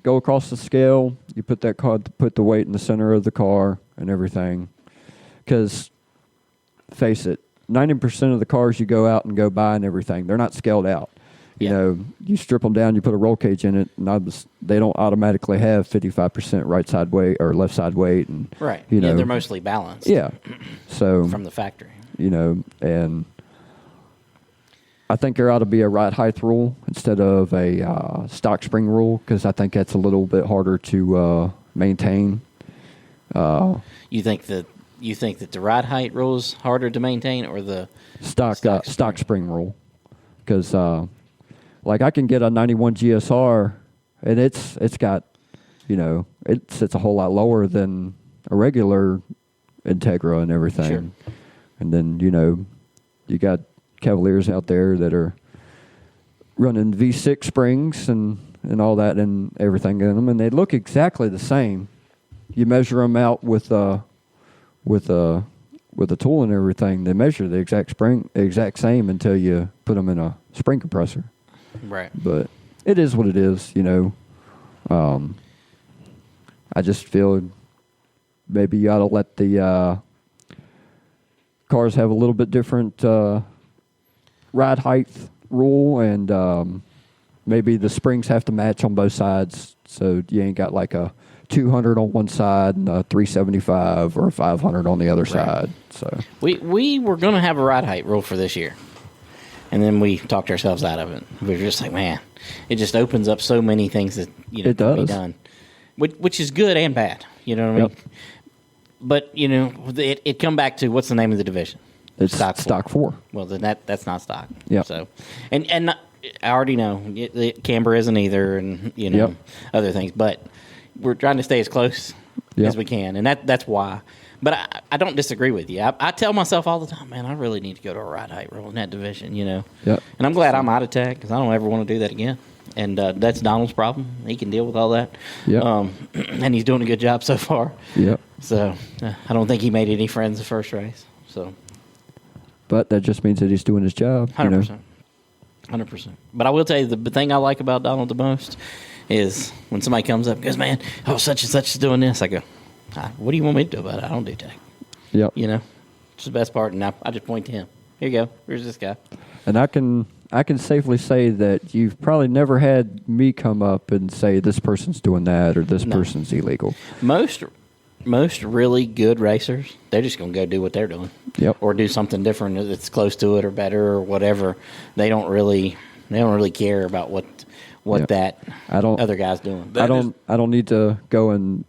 go across the scale. You put the weight in the center of the car and everything, because. Face it, 90% of the cars you go out and go buy and everything, they're not scaled out. You strip them down, you put a roll cage in it, and they don't automatically have 55% right side weight or left side weight. And, right. They're mostly balanced. Yeah. So from the factory. And I think there ought to be a ride height rule instead of a stock spring rule, because I think that's a little bit harder to maintain. You think that the ride height rule is harder to maintain, or the stock spring rule? Because I can get a 91 GSR, and it's got, it sits a whole lot lower than a regular Integra and everything. Sure. And then you got Cavaliers out there that are running V6 springs and all that and everything in them, and they look exactly the same. You measure them out with a tool and everything, they measure the exact same until you put them in a spring compressor. Right. But it is what it is, I just feel maybe you ought to let the cars have a little bit different ride height rule, and maybe the springs have to match on both sides, so you ain't got like a 200 on one side and a 375 or a 500 on the other side. So we were going to have a ride height rule for this year, and then we talked ourselves out of it. We were just like, man, it just opens up so many things that it can does. be done, which is good and bad. You know what I mean? Yep. But it come back to, what's the name of the division? It's Stock 4. Well, then that's not stock. Yeah. So and I already know the camber isn't either, and other things, but we're trying to stay as close as we can, and that's why. But I don't disagree with you. I tell myself all the time, man, I really need to go to a ride height rule in that division, Yep. And I'm glad I'm out of tech, because I don't ever want to do that again. And that's Donald's problem. He can deal with all that. Yep. And he's doing a good job so far. Yep. So I don't think he made any friends the first race. So. but that just means that he's doing his job. 100%. 100%. But I will tell you, the thing I like about Donald the most is when somebody comes up and goes, man, such and such is doing this. I go, what do you want me to do about it? I don't do tech. Yep. It's the best part. And I just point to him. Here you go. Here's this guy. And I can safely say that you've probably never had me come up and say this person's doing that or this person's illegal. Most really good racers, they're just going to go do what they're doing. Yep. Or do something different that's close to it or better or whatever. They don't really care about what that other guy's doing. I don't need to go and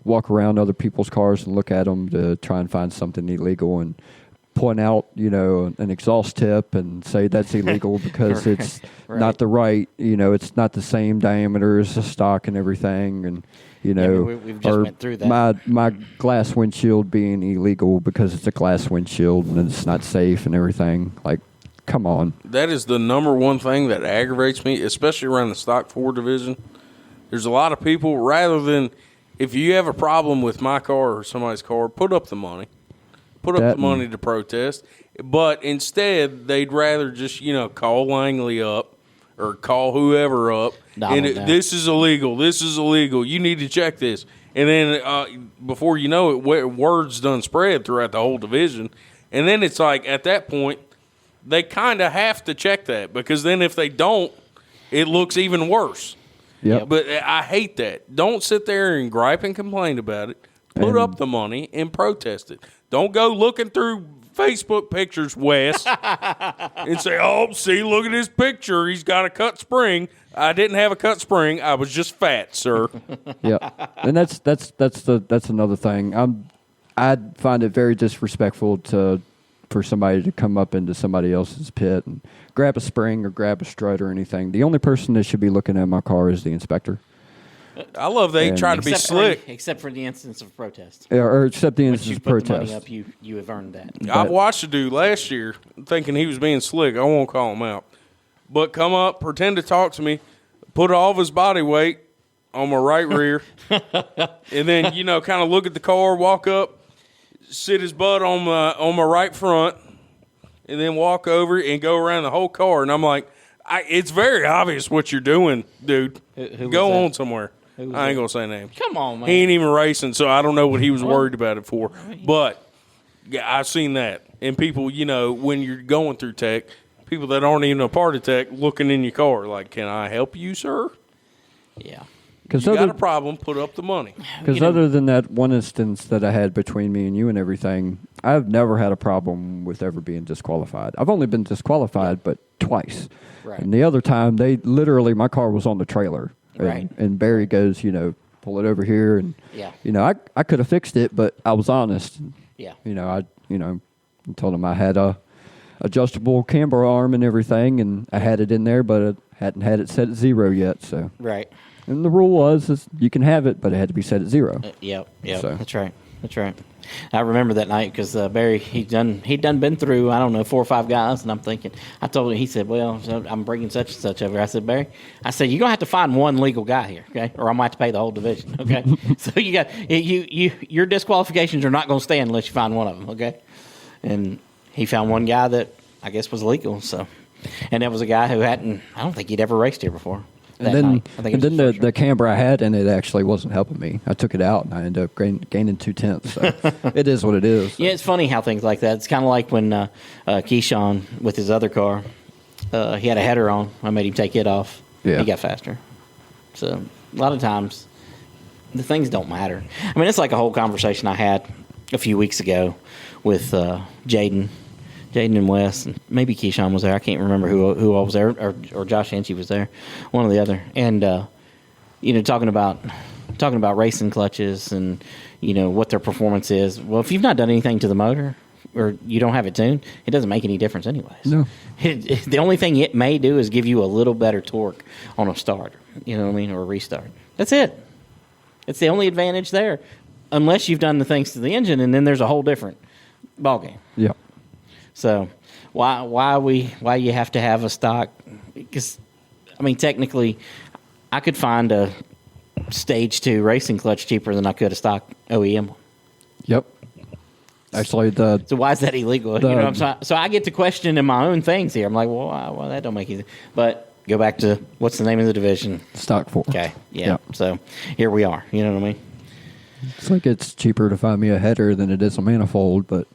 walk around other people's cars and look at them to try and find something illegal and point out, an exhaust tip and say that's illegal because it's not the right, it's not the same diameter as the stock and everything. And, we've just went through that. My glass windshield being illegal because it's a glass windshield and it's not safe and everything. Like, come on. That is the number one thing that aggravates me, especially around the stock 4 division. There's a lot of people, rather than, if you have a problem with my car or somebody's car, put up the money. Put up the money to protest. But instead, they'd rather just, call Langley up or call whoever up. This is illegal. This is illegal. You need to check this. And then before you know it, word's done spread throughout the whole division. And then it's like, at that point, they kind of have to check that because then if they don't, it looks even worse. Yep. But I hate that. Don't sit there and gripe and complain about it. Put up the money and protest it. Don't go looking through Facebook pictures, Wes, and say, see, look at his picture. He's got a cut spring. I didn't have a cut spring. I was just fat, sir. Yeah. And that's another thing. I'd find it very disrespectful for somebody to come up into somebody else's pit and grab a spring or grab a strut or anything. The only person that should be looking at my car is the inspector. I love they try to be slick. Except for the instance of protest. Yeah, or except the instance of protest. Once you put the money up, you have earned that. I watched a dude last year thinking he was being slick. I won't call him out. But come up, pretend to talk to me, put all of his body weight on my right rear, and then, kind of look at the car, walk up, sit his butt on my right front, and then walk over and go around the whole car. And I'm like, it's very obvious what you're doing, dude. Who go on somewhere. I ain't going to say names. Come on, man. He ain't even racing, so I don't know what he was worried about it for. But, yeah, I've seen that. And people, when you're going through tech, people that aren't even a part of tech looking in your car, like, can I help you, sir? Yeah. You got a problem, put up the money. Because other than that one instance that I had between me and you and everything, I've never had a problem with ever being disqualified. I've only been disqualified, but twice. Right. And the other time, my car was on the trailer. Right. And Barry goes, pull it over here. And, I could have fixed it, but I was honest. Yeah. I told him I had a adjustable camber arm and everything, and I had it in there, but I hadn't had it set at 0 yet. So. Right. And the rule was you can have it, but it had to be set at 0. Yep. So. That's right. I remember that night because Barry, he'd done been through, 4 or 5 guys, and I'm thinking, I told him, he said, well, I'm bringing such and such over. I said, Barry, you're going to have to find one legal guy here, okay, or I'm going to have to pay the whole division, okay? So your disqualifications are not going to stand unless you find one of them, okay? And he found one guy that I guess was legal, so, and that was a guy who I don't think he'd ever raced here before. And then the camber I had in it actually wasn't helping me. I took it out, and I ended up gaining 2/10. So it is what it is. Yeah, it's funny how things like that. It's kind of like when Keyshawn, with his other car, he had a header on. I made him take it off. Yeah. He got faster. So a lot of times, the things don't matter. I mean, it's like a whole conversation I had a few weeks ago with Jaden and Wes, and maybe Keyshawn was there. I can't remember who all was there, or Josh Hinchee was there, one or the other. And talking about racing clutches and what their performance is. Well, if you've not done anything to the motor or you don't have it tuned, it doesn't make any difference anyways. No. The only thing it may do is give you a little better torque on a start. You know what I mean, or a restart. That's it. It's the only advantage there, unless you've done the things to the engine, and then there's a whole different ballgame. Yeah. So why you have to have a stock? Because technically, I could find a Stage 2 racing clutch cheaper than I could a stock OEM. Yep. Actually, so why is that illegal? You know, so I get to question in my own things here. I'm like, well, that don't make any sense. But go back to what's the name of the division? Stock 4. Okay, yeah. So here we are. You know what I mean? It's like it's cheaper to find me a header than it is a manifold, but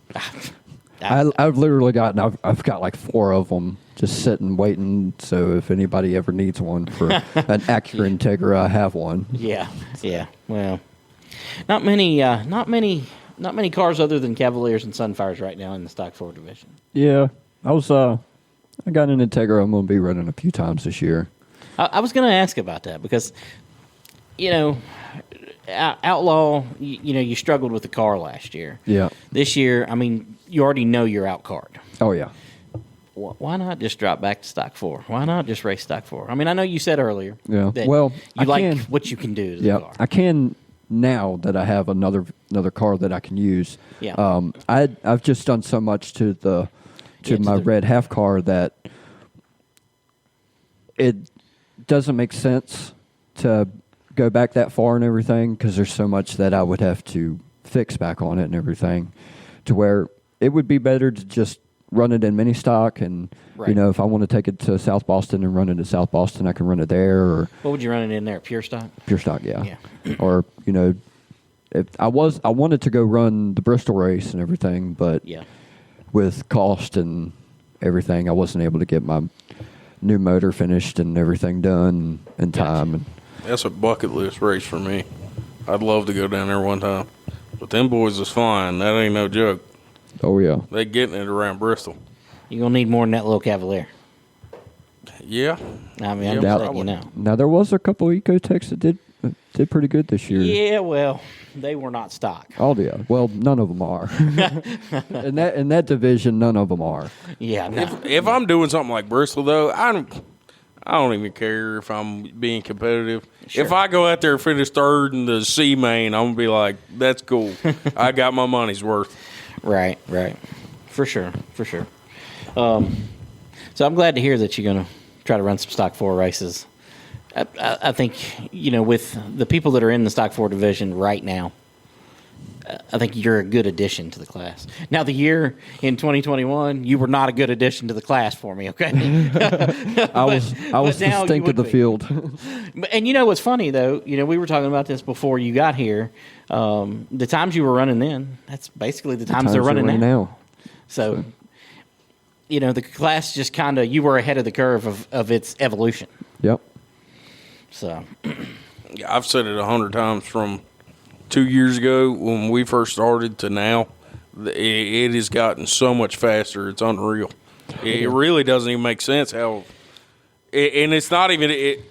I've literally I've got like 4 of them just sitting waiting. So if anybody ever needs one for an Acura Integra, I have one. Yeah. Well, not many cars other than Cavaliers and Sunfires right now in the Stock 4 division. Yeah, I got an Integra I'm going to be running a few times this year. I was going to ask about that because, you know, Outlaw, you struggled with the car last year. Yeah. This year, I mean, you already know you're out car'd. Oh, yeah. Why not just drop back to Stock 4? Why not just race Stock 4? I mean, I know you said earlier that you like what you can do to the car. I can now that I have another car that I can use. Yeah. I've just done so much to my red half car that it doesn't make sense to go back that far and everything because there's so much that I would have to fix back on it and everything to where it would be better to just run it in mini stock and if I want to take it to South Boston and run it at South Boston, I can run it there. Or what would you run it in there? Pure stock? Pure stock, yeah. Or if I wanted to go run the Bristol race and everything, but with cost and everything, I wasn't able to get my new motor finished and everything done in time. And that's a bucket list race for me. I'd love to go down there one time. But them boys is flying. That ain't no joke. Oh, yeah. They getting it around Bristol. You're going to need more than that little Cavalier. Yeah. I mean, I'm just letting you know. Now, there was a couple of Ecotechs that did pretty good this year. Yeah, well, they were not stock. Oh, yeah. Well, none of them are. in that division, none of them are. Yeah. No. If I'm doing something like Bristol, though, I don't even care if I'm being competitive. Sure. If I go out there and finish third in the C main, I'm going to be like, that's cool. I got my money's worth. Right. For sure. So I'm glad to hear that you're going to try to run some Stock 4 races. I think, with the people that are in the Stock 4 division right now, I think you're a good addition to the class. Now, the year in 2021, you were not a good addition to the class for me, okay? I was the stink of the field. And what's funny, though, we were talking about this before you got here. The times you were running then, that's basically the times they're running now. So, the class just kind of, you were ahead of the curve of its evolution. Yep. So. Yeah, I've said it 100 times from 2 years ago when we first started to now. It has gotten so much faster. It's unreal. It really doesn't even make sense how. And it's not even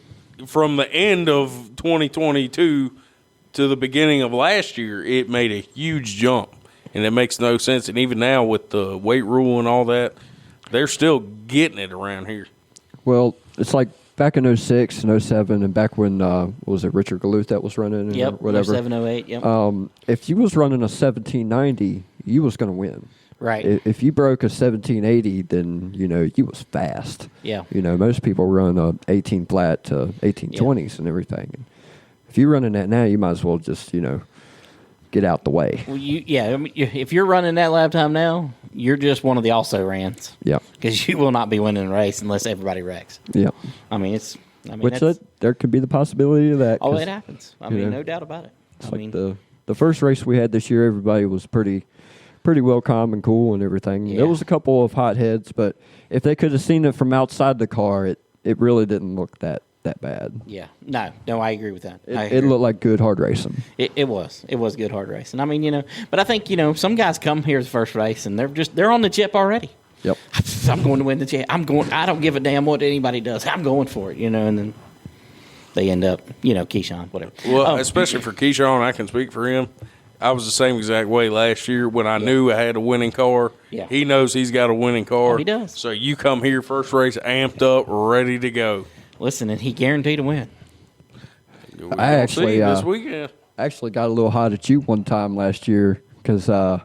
from the end of 2022 to the beginning of last year, it made a huge jump. And it makes no sense. And even now with the weight rule and all that, they're still getting it around here. Well, it's like back in 06 and 07 and back when, was it Richard Galuth that was running? Yep, whatever. 07, 08, yep. If you was running a 1790, you was going to win. Right. If you broke a 1780, then, you was fast. Yeah. Most people run a 18 flat to 1820s and everything. And if you're running that now, you might as well just, get out the way. Well, if you're running that lap time now, you're just one of the also-rans. Yeah. Because you will not be winning a race unless everybody wrecks. Yeah. There could be the possibility of that. Oh, it happens. No doubt about it. The first race we had this year, everybody was pretty well calm and cool and everything. Yeah. There was a couple of hot heads, but if they could have seen it from outside the car, it really didn't look that bad. Yeah. No, I agree with that. It looked like good hard racing. It was good hard racing. But I think, some guys come here the first race and they're on the chip already. Yep. I'm going to win the chip. I don't give a damn what anybody does. I'm going for it, and then they end up, Keyshawn, whatever. Well, especially for Keyshawn, I can speak for him. I was the same exact way last year when I knew I had a winning car. Yeah. He knows he's got a winning car. Oh, he does. So you come here first race amped up, ready to go. Listen, and he guaranteed to win. I actually this weekend. Actually got a little hot at you one time last year because I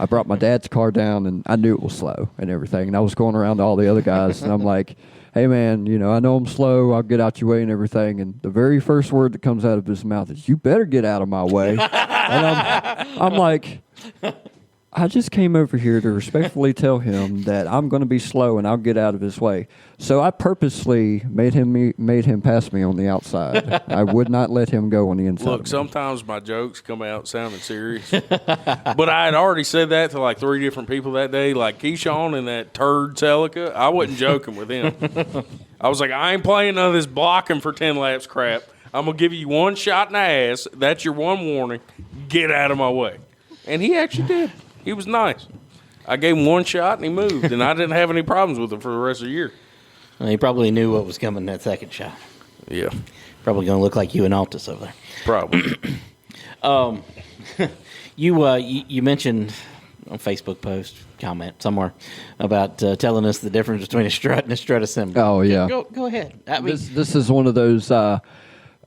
brought my dad's car down and I knew it was slow and everything. And I was going around to all the other guys and I'm like, hey, man, I know I'm slow. I'll get out your way and everything. And the very first word that comes out of his mouth is, you better get out of my way. And I'm like, I just came over here to respectfully tell him that I'm going to be slow and I'll get out of his way. So I purposely made him pass me on the outside. I would not let him go on the inside. Look, sometimes my jokes come out sounding serious, but I had already said that to like 3 different people that day. Like Keyshawn and that turd Celica, I wasn't joking with him. I was like, I ain't playing none of this blocking for 10 laps crap. I'm gonna give you one shot in the ass. That's your one warning. Get out of my way. And he actually did. He was nice. I gave him one shot and he moved, and I didn't have any problems with him for the rest of the year. Well, he probably knew what was coming that second shot. Yeah. Probably going to look like you and Altus over there. Probably. You mentioned on Facebook post, comment somewhere about telling us the difference between a strut and a strut assembly. Oh, yeah. Go ahead. I mean, This is one of those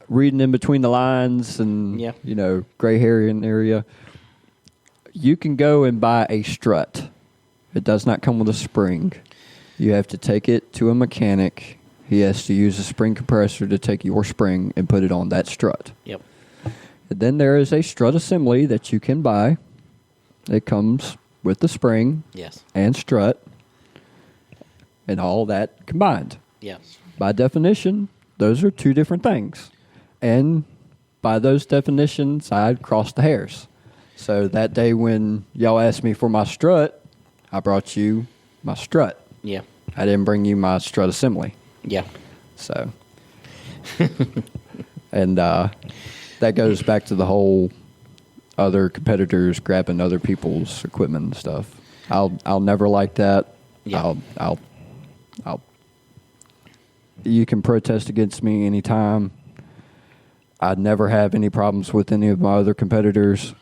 reading in between the lines and, gray hair in area. You can go and buy a strut. It does not come with a spring. You have to take it to a mechanic. He has to use a spring compressor to take your spring and put it on that strut. Yep. And then there is a strut assembly that you can buy. It comes with the spring and strut and all that combined. Yes. By definition, those are 2 different things. And by those definitions, I'd cross the hairs. So that day when y'all asked me for my strut, I brought you my strut. Yeah. I didn't bring you my strut assembly. Yeah. So, and that goes back to the whole other competitors grabbing other people's equipment and stuff. I'll never like that. Yeah. I'll. You can protest against me anytime. I'd never have any problems with any of my other competitors.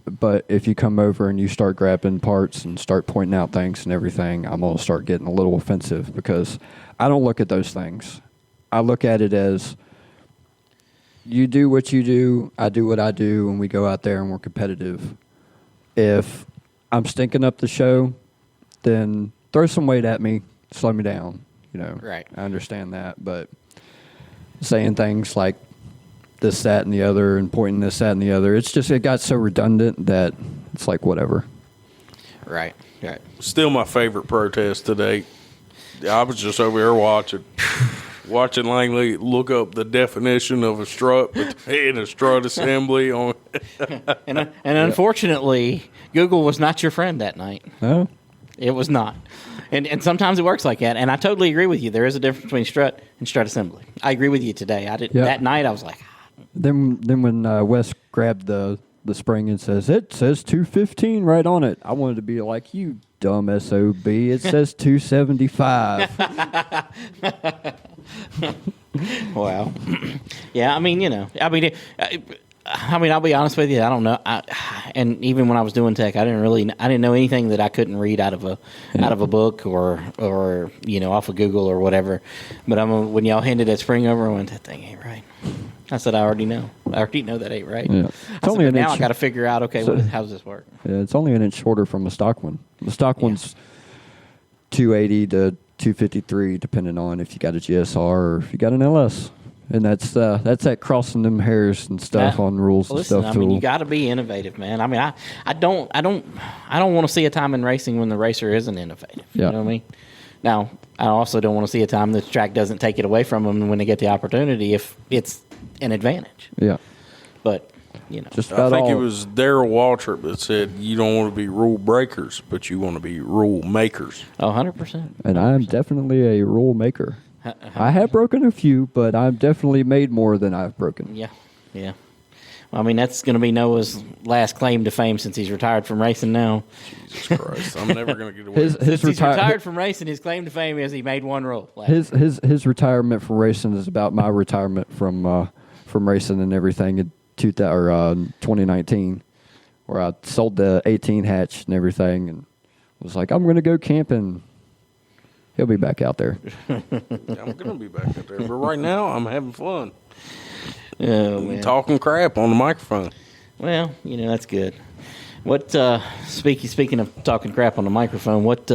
But if you come over and you start grabbing parts and start pointing out things and everything, I'm going to start getting a little offensive because I don't look at those things. I look at it as you do what you do, I do what I do, and we go out there and we're competitive. If I'm stinking up the show, then throw some weight at me, slow me down. Right. I understand that, but saying things like this, that, and the other, and pointing this, that, and the other. It got so redundant that it's like whatever. Right. Still my favorite protest to date. I was just over here watching Langley look up the definition of a strut and a strut assembly on. and unfortunately, Google was not your friend that night. No, it was not. And sometimes it works like that. And I totally agree with you. There is a difference between strut and strut assembly. I agree with you today. That night I was like. Then when Wes grabbed the spring and it says 215 right on it, I wanted to be like, you dumb SOB. It says 275. Wow. Yeah, I'll be honest with you. I don't know. And even when I was doing tech, I didn't know anything that I couldn't read out of a book or off of Google or whatever. But when y'all handed that spring over, I went, that thing ain't right. I said, I already know. I already know that ain't right. Yeah. Now I got to figure out, okay, how does this work? Yeah, it's only an inch shorter from a stock one. The stock one's 280 to 253, depending on if you got a GSR or if you got an LS. And that's that crossing them hairs and stuff on rules and stuff. You got to be innovative, man. I don't want to see a time in racing when the racer isn't innovative. Yeah. You know what I mean? Now, I also don't want to see a time that the track doesn't take it away from them when they get the opportunity if it's an advantage. Yeah. But, Just about I think it was Darrell Waltrip that said you don't want to be rule breakers, but you want to be rule makers. 100%. And I'm definitely a rule maker. I have broken a few, but I've definitely made more than I've broken. Yeah. Well, that's going to be Noah's last claim to fame since he's retired from racing now. Jesus Christ. I'm never going to get away. Since he's retired from racing, his claim to fame is he made one rule. His retirement from racing is about my retirement from racing and everything in 2019, where I sold the 18 hatch and everything and was like, I'm going to go camping. He'll be back out there. I'm going to be back out there. But right now, I'm having fun. Oh, man. Talking crap on the microphone. Well, that's good. What speaking of talking crap on the microphone, what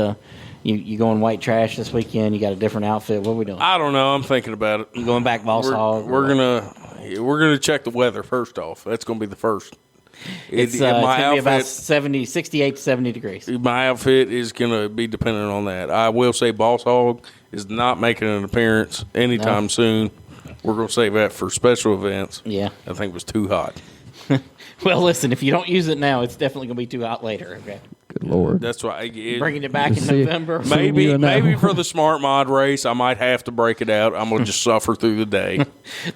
you going white trash this weekend? You got a different outfit? What are we doing? I don't know. I'm thinking about it. You going back Boss Hog? We're gonna check the weather first off. That's gonna be the first. It's going to be about 68 to 70 degrees. My outfit is going to be dependent on that. I will say Boss Hog is not making an appearance anytime soon. We're going to save that for special events. Yeah. I think it was too hot. Well, listen, if you don't use it now, it's definitely going to be too hot later, okay? Good Lord. That's why. Bringing it back in November. Maybe for the Smart Mod race, I might have to break it out. I'm going to just suffer through the day.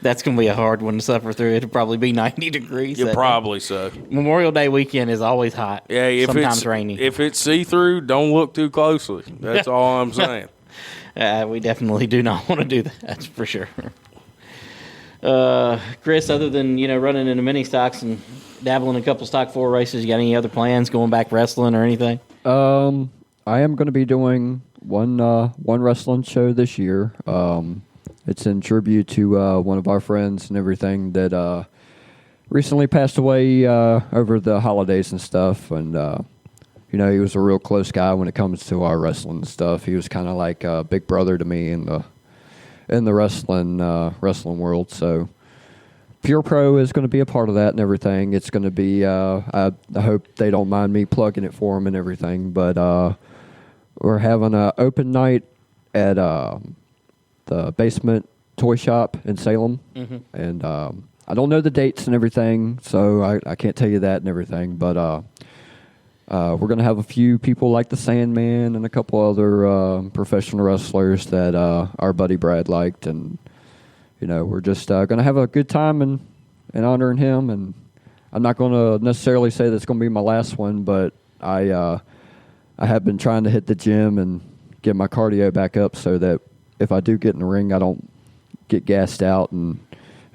That's going to be a hard one to suffer through. It'll probably be 90 degrees. Yeah, probably so. Memorial Day weekend is always hot. Yeah, sometimes rainy. If it's see-through, don't look too closely. That's all I'm saying. We definitely do not want to do that. That's for sure. Chris, other than running into mini stocks and dabbling in a couple stock 4 races, you got any other plans going back wrestling or anything? I am going to be doing one wrestling show this year. It's in tribute to one of our friends and everything that recently passed away over the holidays and stuff. And he was a real close guy when it comes to our wrestling and stuff. He was kind of like a big brother to me in the wrestling world. So Pure Pro is going to be a part of that and everything. It's going to be, I hope they don't mind me plugging it for them and everything, but we're having an open night at the Basement Toy Shop in Salem. Mm-hmm. And I don't know the dates and everything, so I can't tell you that and everything, but we're going to have a few people like the Sandman and a couple other professional wrestlers that our buddy Brad liked, and we're just going to have a good time and honoring him. And I'm not going to necessarily say that's going to be my last one, but I have been trying to hit the gym and get my cardio back up so that if I do get in the ring, I don't get gassed out and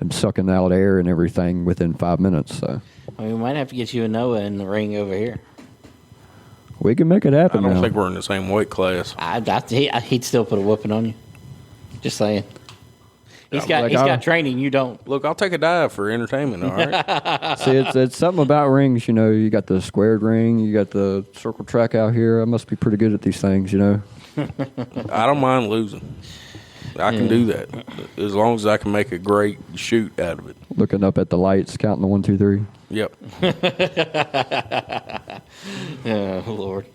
I'm sucking out air and everything within 5 minutes. So we might have to get you a Noah in the ring over here. We can make it happen. I don't think we're in the same weight class. He'd still put a whooping on you. Just saying. He's got training. You don't. Look, I'll take a dive for entertainment. All right. See, it's something about rings. You got the squared ring. You got the circle track out here. I must be pretty good at these things. I don't mind losing. I can do that as long as I can make a great shoot out of it. Looking up at the lights, counting the 1, 2, 3. Yep. Oh, Lord.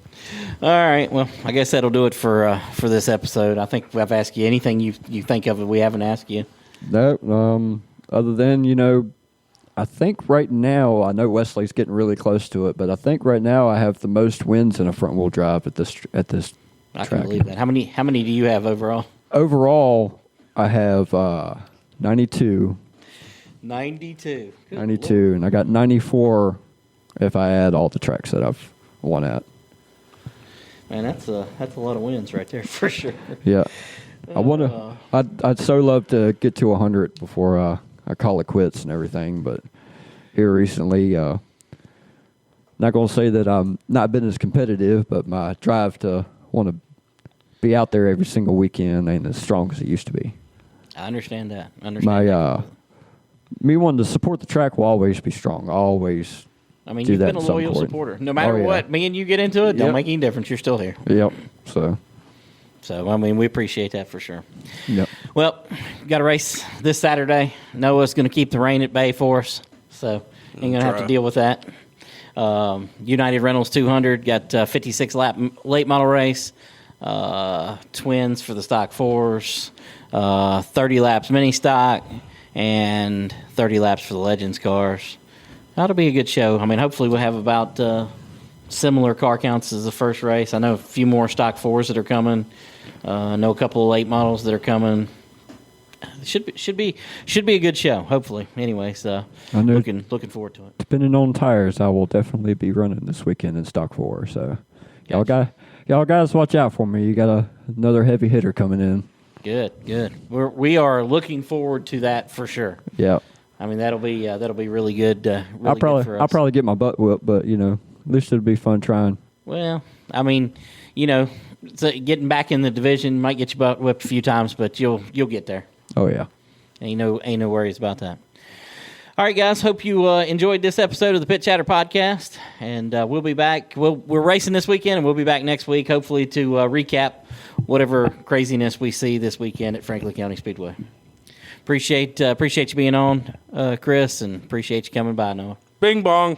All right. Well, I guess that'll do it for this episode. I think I've asked you anything you think of that we haven't asked you. No. Other than, I think right now, I know Wesley's getting really close to it, but I think right now I have the most wins in a front wheel drive at this I track. can believe that. How many do you have overall? Overall, I have 92. 92. Good 92, Lord. and I got 94 if I add all the tracks that I've won at. Man, that's a lot of wins right there for sure. Yeah, I'd so love to get to 100 before I call it quits and everything. But here recently, not going to say that I'm not been as competitive, but my drive to want to be out there every single weekend ain't as strong as it used to be. I understand that. Me wanting to support the track will always be strong. Always. I mean, you've been a loyal supporter. No matter what, me and you get into it, don't make any difference. You're still here. Yep. So, I mean, we appreciate that for sure. Yep. Well, we got a race this Saturday. Noah's going to keep the rain at bay for us, so ain't going to have to deal with that. United Rentals 200 got 56 lap late model race. Twins for the stock 4s. 30 laps mini stock, and 30 laps for the Legends cars. That'll be a good show. I mean, hopefully we'll have about similar car counts as the first race. I know a few more stock 4s that are coming. I know a couple of late models that are coming. Should be a good show. Hopefully, anyways. Looking forward to it. Depending on tires, I will definitely be running this weekend in stock 4. So, gotcha. y'all guys, watch out for me. You got another heavy hitter coming in. Good. We are looking forward to that for sure. Yeah. I mean, that'll be really good. I'll probably get my butt whipped, but at least it'll be fun trying. Well, I mean, getting back in the division might get your butt whipped a few times, but you'll get there. Oh yeah. Ain't no worries about that. All right, guys. Hope you enjoyed this episode of the Pit Chatter Podcast, and we'll be back. We're racing this weekend, and we'll be back next week, hopefully to recap whatever craziness we see this weekend at Franklin County Speedway. Appreciate you being on, Chris, and appreciate you coming by, Noah. Bing bong.